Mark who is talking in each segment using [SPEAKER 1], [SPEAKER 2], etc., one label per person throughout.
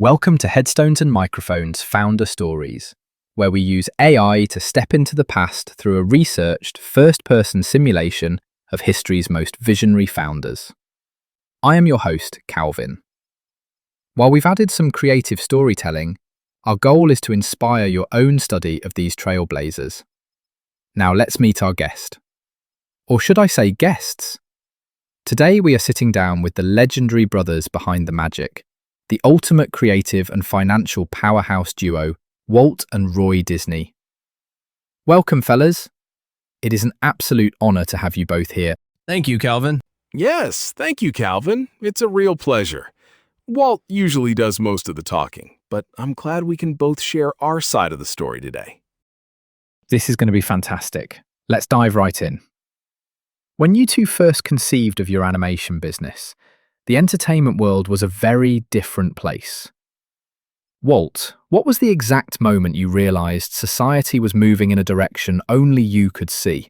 [SPEAKER 1] Welcome to Headstones and Microphones Founder Stories, where we use AI to step into the past through a researched, first-person simulation of history's most visionary founders. I am your host, Calvin. While we've added some creative storytelling, our goal is to inspire your own study of these trailblazers. Now let's meet our guest. Or should I say guests? Today we are sitting down with the legendary brothers behind the magic, the ultimate creative and financial powerhouse duo, Walt and Roy Disney. Welcome, fellas. It is an absolute honor to have you both here.
[SPEAKER 2] Thank you, Calvin.
[SPEAKER 3] Yes, thank you, Calvin. It's a real pleasure. Walt usually does most of the talking, but I'm glad we can both share our side of the story today.
[SPEAKER 1] This is going to be fantastic. Let's dive right in. When you two first conceived of your animation business, the entertainment world was a very different place. Walt, what was the exact moment you realized society was moving in a direction only you could see?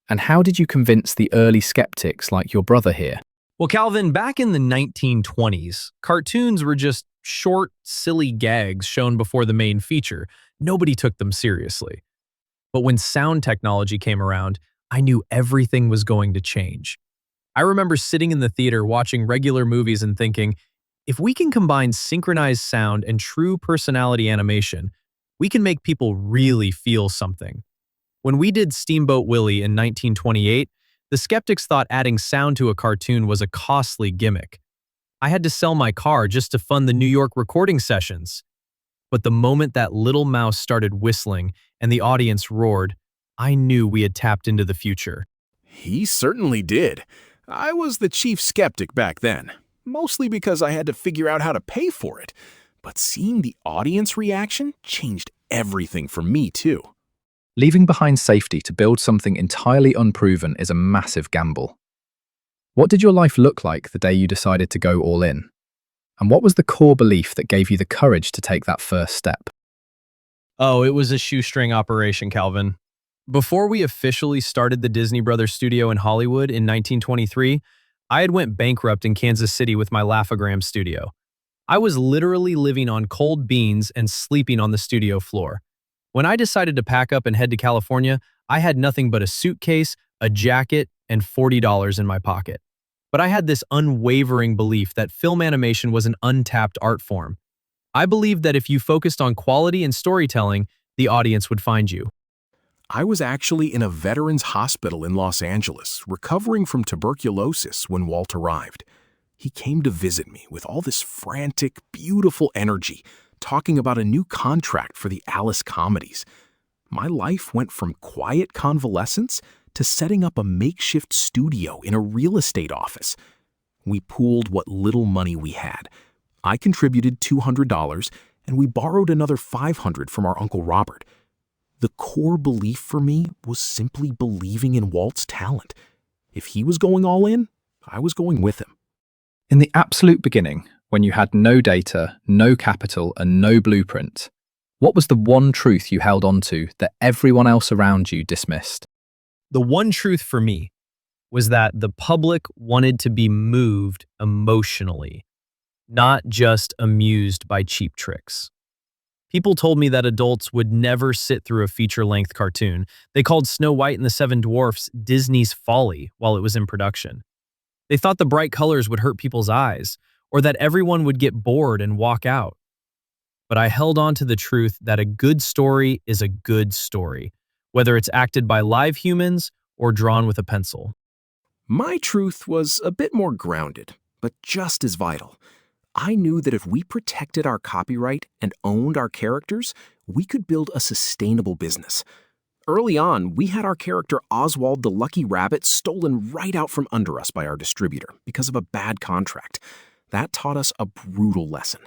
[SPEAKER 1] And how did you convince the early skeptics like your brother here?
[SPEAKER 2] Well, Calvin, back in the 1920s, cartoons were just short, silly gags shown before the main feature. Nobody took them seriously. But when sound technology came around, I knew everything was going to change. I remember sitting in the theater watching regular movies and thinking, if we can combine synchronized sound and true personality animation, we can make people really feel something. When we did Steamboat Willie in 1928, the skeptics thought adding sound to a cartoon was a costly gimmick. I had to sell my car just to fund the New York recording sessions. But the moment that little mouse started whistling and the audience roared, I knew we had tapped into the future.
[SPEAKER 3] He certainly did. I was the chief skeptic back then, mostly because I had to figure out how to pay for it. But seeing the audience reaction changed everything for me, too.
[SPEAKER 1] Leaving behind safety to build something entirely unproven is a massive gamble. What did your life look like the day you decided to go all in? And what was the core belief that gave you the courage to take that first step?
[SPEAKER 2] Oh, it was a shoestring operation, Calvin. Before we officially started the Disney Brothers studio in Hollywood in 1923, I had went bankrupt in Kansas City with my Laugh-O-Gram studio. I was literally living on cold beans and sleeping on the studio floor. When I decided to pack up and head to California, I had nothing but a suitcase, a jacket, and $40 in my pocket. But I had this unwavering belief that film animation was an untapped art form. I believed that if you focused on quality and storytelling, the audience would find you.
[SPEAKER 3] I was actually in a veterans hospital in Los Angeles, recovering from tuberculosis when Walt arrived. He came to visit me with all this frantic, beautiful energy, talking about a new contract for the Alice comedies. My life went from quiet convalescence to setting up a makeshift studio in a real estate office. We pooled what little money we had. I contributed $200, and we borrowed another $500 from our Uncle Robert. The core belief for me was simply believing in Walt's talent. If he was going all in, I was going with him.
[SPEAKER 1] In the absolute beginning, when you had no data, no capital, and no blueprint, what was the one truth you held onto that everyone else around you dismissed?
[SPEAKER 2] The one truth for me was that the public wanted to be moved emotionally, not just amused by cheap tricks. People told me that adults would never sit through a feature-length cartoon. They called Snow White and the Seven Dwarfs Disney's folly while it was in production. They thought the bright colors would hurt people's eyes, or that everyone would get bored and walk out. But I held on to the truth that a good story is a good story, whether it's acted by live humans or drawn with a pencil.
[SPEAKER 3] My truth was a bit more grounded, but just as vital. I knew that if we protected our copyright and owned our characters, we could build a sustainable business. Early on, we had our character Oswald the Lucky Rabbit stolen right out from under us by our distributor because of a bad contract. That taught us a brutal lesson.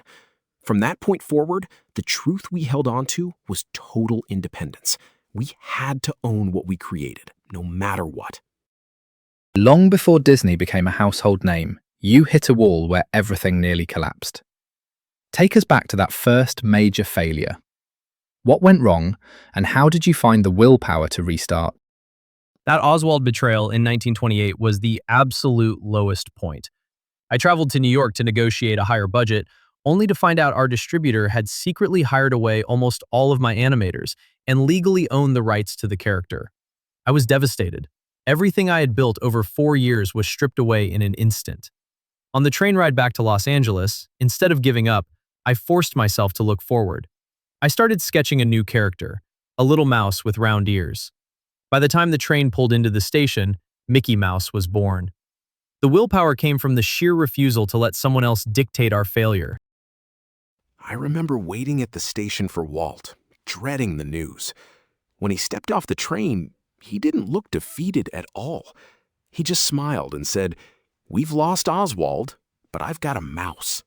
[SPEAKER 3] From that point forward, the truth we held on to was total independence. We had to own what we created, no matter what.
[SPEAKER 1] Long before Disney became a household name, you hit a wall where everything nearly collapsed. Take us back to that first major failure. What went wrong, and how did you find the willpower to restart?
[SPEAKER 2] That Oswald betrayal in 1928 was the absolute lowest point. I traveled to New York to negotiate a higher budget, only to find out our distributor had secretly hired away almost all of my animators and legally owned the rights to the character. I was devastated. Everything I had built over 4 years was stripped away in an instant. On the train ride back to Los Angeles, instead of giving up, I forced myself to look forward. I started sketching a new character, a little mouse with round ears. By the time the train pulled into the station, Mickey Mouse was born. The willpower came from the sheer refusal to let someone else dictate our failure.
[SPEAKER 3] I remember waiting at the station for Walt, dreading the news. When he stepped off the train, he didn't look defeated at all. He just smiled and said, "We've lost Oswald, but I've got a mouse."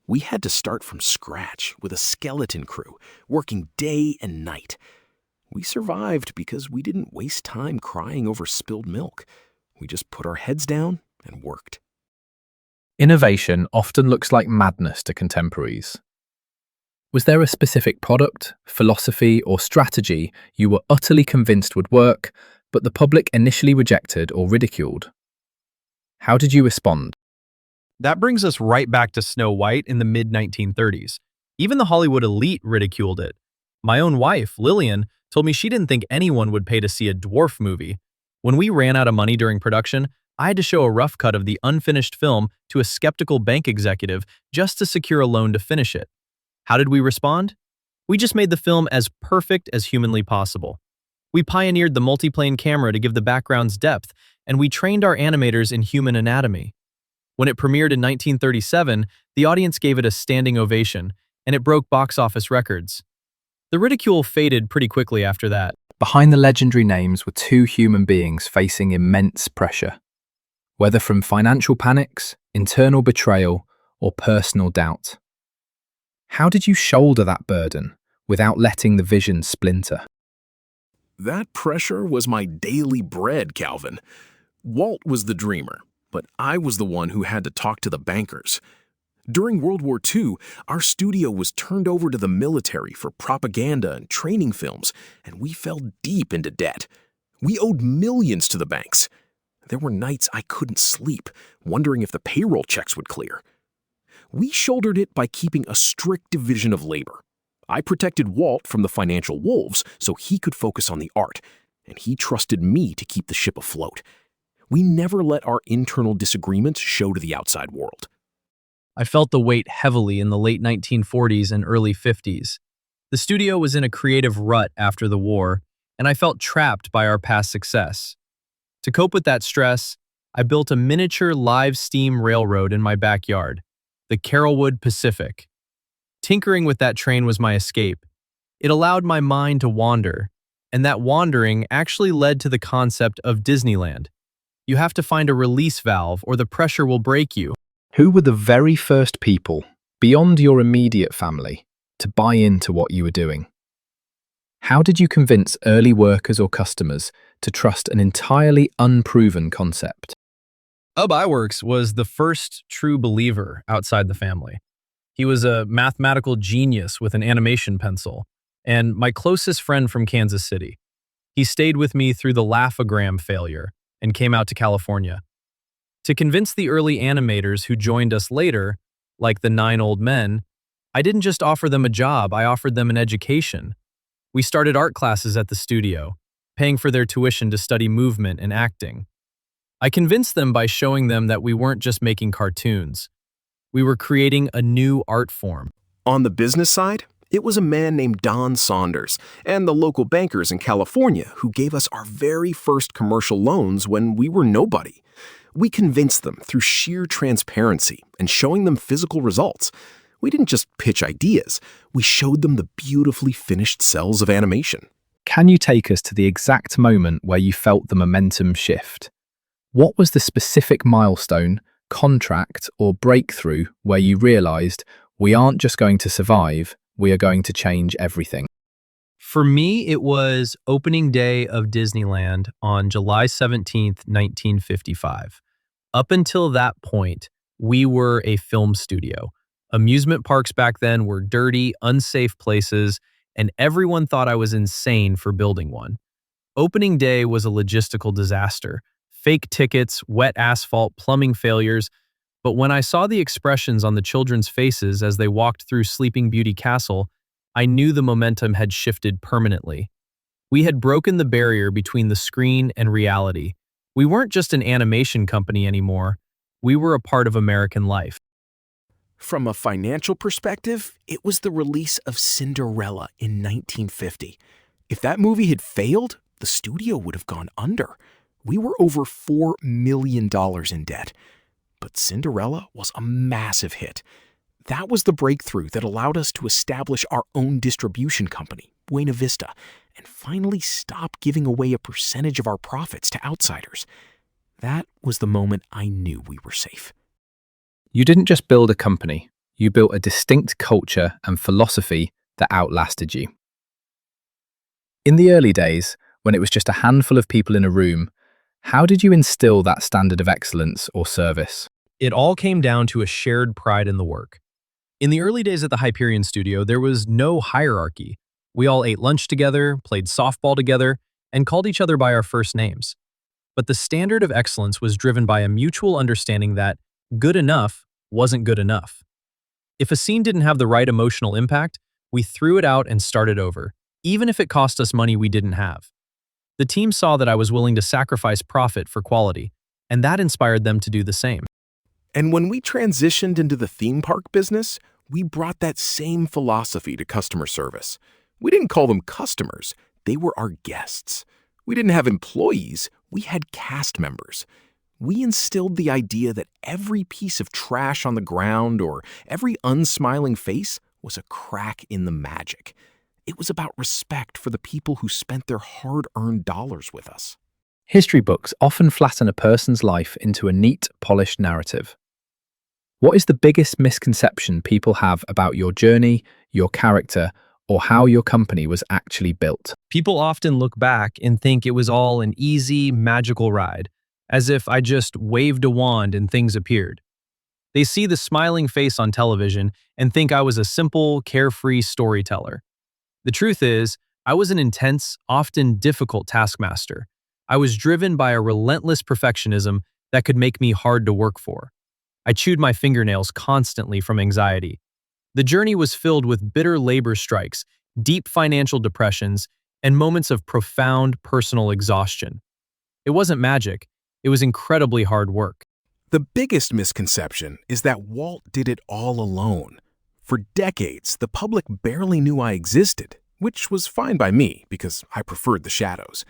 [SPEAKER 3] We had to start from scratch with a skeleton crew, working day and night. We survived because we didn't waste time crying over spilled milk. We just put our heads down and worked.
[SPEAKER 1] Innovation often looks like madness to contemporaries. Was there a specific product, philosophy, or strategy you were utterly convinced would work, but the public initially rejected or ridiculed? How did you respond?
[SPEAKER 2] That brings us right back to Snow White in the mid-1930s. Even the Hollywood elite ridiculed it. My own wife, Lillian, told me she didn't think anyone would pay to see a dwarf movie. When we ran out of money during production, I had to show a rough cut of the unfinished film to a skeptical bank executive just to secure a loan to finish it. How did we respond? We just made the film as perfect as humanly possible. We pioneered the multiplane camera to give the backgrounds depth, and we trained our animators in human anatomy. When it premiered in 1937, the audience gave it a standing ovation, and it broke box office records. The ridicule faded pretty quickly after that.
[SPEAKER 1] Behind the legendary names were two human beings facing immense pressure. Whether from financial panics, internal betrayal, or personal doubt. How did you shoulder that burden without letting the vision splinter?
[SPEAKER 3] That pressure was my daily bread, Calvin. Walt was the dreamer, but I was the one who had to talk to the bankers. During World War II, our studio was turned over to the military for propaganda and training films, and we fell deep into debt. We owed millions to the banks. There were nights I couldn't sleep, wondering if the payroll checks would clear. We shouldered it by keeping a strict division of labor. I protected Walt from the financial wolves so he could focus on the art, and he trusted me to keep the ship afloat. We never let our internal disagreements show to the outside world.
[SPEAKER 2] I felt the weight heavily in the late 1940s and early 50s. The studio was in a creative rut after the war, and I felt trapped by our past success. To cope with that stress, I built a miniature live steam railroad in my backyard, the Carrollwood Pacific. Tinkering with that train was my escape. It allowed my mind to wander, and that wandering actually led to the concept of Disneyland. You have to find a release valve or the pressure will break you.
[SPEAKER 1] Who were the very first people, beyond your immediate family, to buy into what you were doing? How did you convince early workers or customers to trust an entirely unproven concept?
[SPEAKER 2] Iwerks was the first true believer outside the family. He was a mathematical genius with an animation pencil, and my closest friend from Kansas City. He stayed with me through the Laugh-O-Gram failure and came out to California. To convince the early animators who joined us later, like the 9 old men, I didn't just offer them a job, I offered them an education. We started art classes at the studio, paying for their tuition to study movement and acting. I convinced them by showing them that we weren't just making cartoons. We were creating a new art form.
[SPEAKER 3] On the business side, it was a man named Don Saunders and the local bankers in California who gave us our very first commercial loans when we were nobody. We convinced them through sheer transparency and showing them physical results. We didn't just pitch ideas, we showed them the beautifully finished cells of animation.
[SPEAKER 1] Can you take us to the exact moment where you felt the momentum shift? What was the specific milestone, contract, or breakthrough where you realized we aren't just going to survive, we are going to change everything?
[SPEAKER 2] For me, it was opening day of Disneyland on July 17th, 1955. Up until that point, we were a film studio. Amusement parks back then were dirty, unsafe places, and everyone thought I was insane for building one. Opening day was a logistical disaster. Fake tickets, wet asphalt, plumbing failures. But when I saw the expressions on the children's faces as they walked through Sleeping Beauty Castle, I knew the momentum had shifted permanently. We had broken the barrier between the screen and reality. We weren't just an animation company anymore. We were a part of American life.
[SPEAKER 3] From a financial perspective, it was the release of Cinderella in 1950. If that movie had failed, the studio would have gone under. We were over $4 million in debt. But Cinderella was a massive hit. That was the breakthrough that allowed us to establish our own distribution company, Buena Vista, and finally stop giving away a percentage of our profits to outsiders. That was the moment I knew we were safe.
[SPEAKER 1] You didn't just build a company, you built a distinct culture and philosophy that outlasted you. In the early days, when it was just a handful of people in a room, how did you instill that standard of excellence or service?
[SPEAKER 2] It all came down to a shared pride in the work. In the early days at the Hyperion studio, there was no hierarchy. We all ate lunch together, played softball together, and called each other by our first names. But the standard of excellence was driven by a mutual understanding that good enough wasn't good enough. If a scene didn't have the right emotional impact, we threw it out and started over, even if it cost us money we didn't have. The team saw that I was willing to sacrifice profit for quality, and that inspired them to do the same.
[SPEAKER 3] And when we transitioned into the theme park business, we brought that same philosophy to customer service. We didn't call them customers, they were our guests. We didn't have employees, we had cast members. We instilled the idea that every piece of trash on the ground or every unsmiling face was a crack in the magic. It was about respect for the people who spent their hard-earned dollars with us.
[SPEAKER 1] History books often flatten a person's life into a neat, polished narrative. What is the biggest misconception people have about your journey, your character, or how your company was actually built?
[SPEAKER 2] People often look back and think it was all an easy, magical ride, as if I just waved a wand and things appeared. They see the smiling face on television and think I was a simple, carefree storyteller. The truth is, I was an intense, often difficult taskmaster. I was driven by a relentless perfectionism that could make me hard to work for. I chewed my fingernails constantly from anxiety. The journey was filled with bitter labor strikes, deep financial depressions, and moments of profound personal exhaustion. It wasn't magic, it was incredibly hard work.
[SPEAKER 3] The biggest misconception is that Walt did it all alone. For decades, the public barely knew I existed, which was fine by me because I preferred the shadows.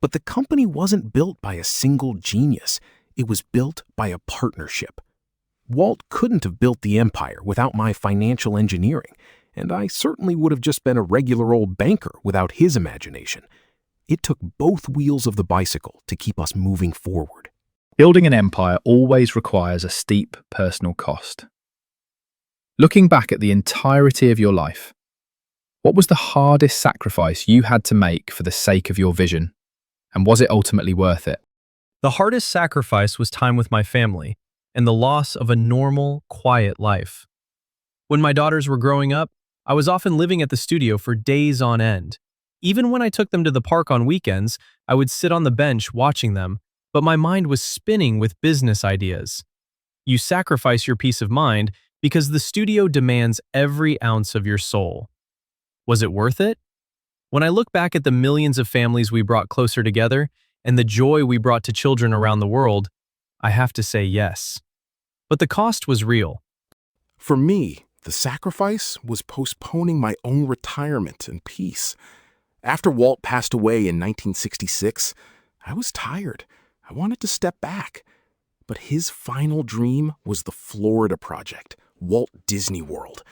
[SPEAKER 3] But the company wasn't built by a single genius. It was built by a partnership. Walt couldn't have built the empire without my financial engineering, and I certainly would have just been a regular old banker without his imagination. It took both wheels of the bicycle to keep us moving forward.
[SPEAKER 1] Building an empire always requires a steep personal cost. Looking back at the entirety of your life, what was the hardest sacrifice you had to make for the sake of your vision? And was it ultimately worth it?
[SPEAKER 2] The hardest sacrifice was time with my family and the loss of a normal, quiet life. When my daughters were growing up, I was often living at the studio for days on end. Even when I took them to the park on weekends, I would sit on the bench watching them, but my mind was spinning with business ideas. You sacrifice your peace of mind because the studio demands every ounce of your soul. Was it worth it? When I look back at the millions of families we brought closer together and the joy we brought to children around the world, I have to say yes. But the cost was real.
[SPEAKER 3] For me, the sacrifice was postponing my own retirement and peace. After Walt passed away in 1966, I was tired. I wanted to step back. But his final dream was the Florida project, Walt Disney World.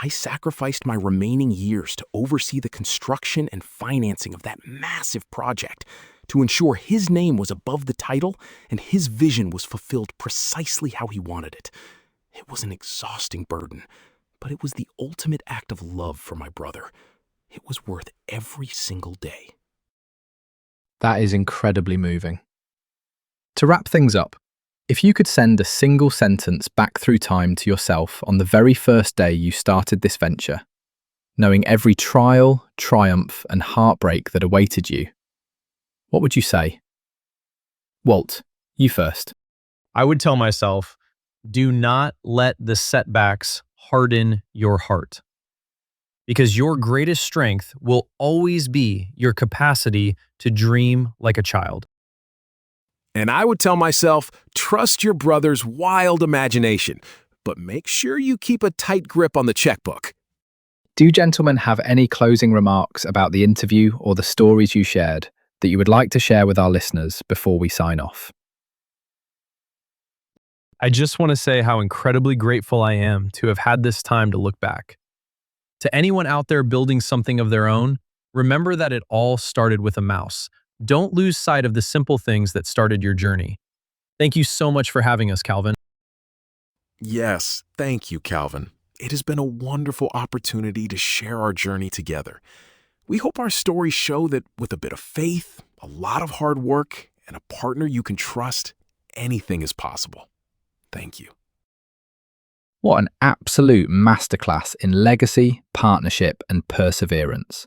[SPEAKER 3] I sacrificed my remaining years to oversee the construction and financing of that massive project to ensure his name was above the title and his vision was fulfilled precisely how he wanted it. It was an exhausting burden, but it was the ultimate act of love for my brother. It was worth every single day.
[SPEAKER 1] That is incredibly moving. To wrap things up, if you could send a single sentence back through time to yourself on the very first day you started this venture, knowing every trial, triumph, and heartbreak that awaited you, what would you say? Walt, you first.
[SPEAKER 2] I would tell myself, Do not let the setbacks harden your heart, because your greatest strength will always be your capacity to dream like a child.
[SPEAKER 3] And I would tell myself, trust your brother's wild imagination, but make sure you keep a tight grip on the checkbook.
[SPEAKER 1] Do gentlemen have any closing remarks about the interview or the stories you shared that you would like to share with our listeners before we sign off?
[SPEAKER 2] I just want to say how incredibly grateful I am to have had this time to look back. To anyone out there building something of their own, remember that it all started with a mouse. Don't lose sight of the simple things that started your journey. Thank you so much for having us, Calvin.
[SPEAKER 3] Yes, thank you, Calvin. It has been a wonderful opportunity to share our journey together. We hope our stories show that with a bit of faith, a lot of hard work, and a partner you can trust, anything is possible. Thank you.
[SPEAKER 1] What an absolute masterclass in legacy, partnership, and perseverance.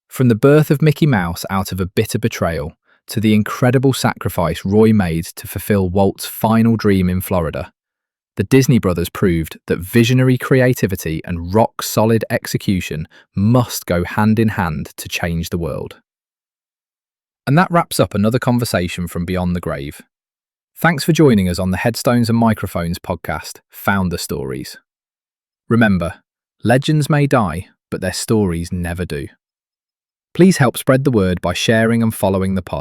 [SPEAKER 1] From the birth of Mickey Mouse out of a bitter betrayal to the incredible sacrifice Roy made to fulfill Walt's final dream in Florida, the Disney brothers proved that visionary creativity and rock-solid execution must go hand in hand to change the world. And that wraps up another conversation from Beyond the Grave. Thanks for joining us on the Headstones and Microphones podcast, Founder Stories. Remember, legends may die, but their stories never do. Please help spread the word by sharing and following the pod.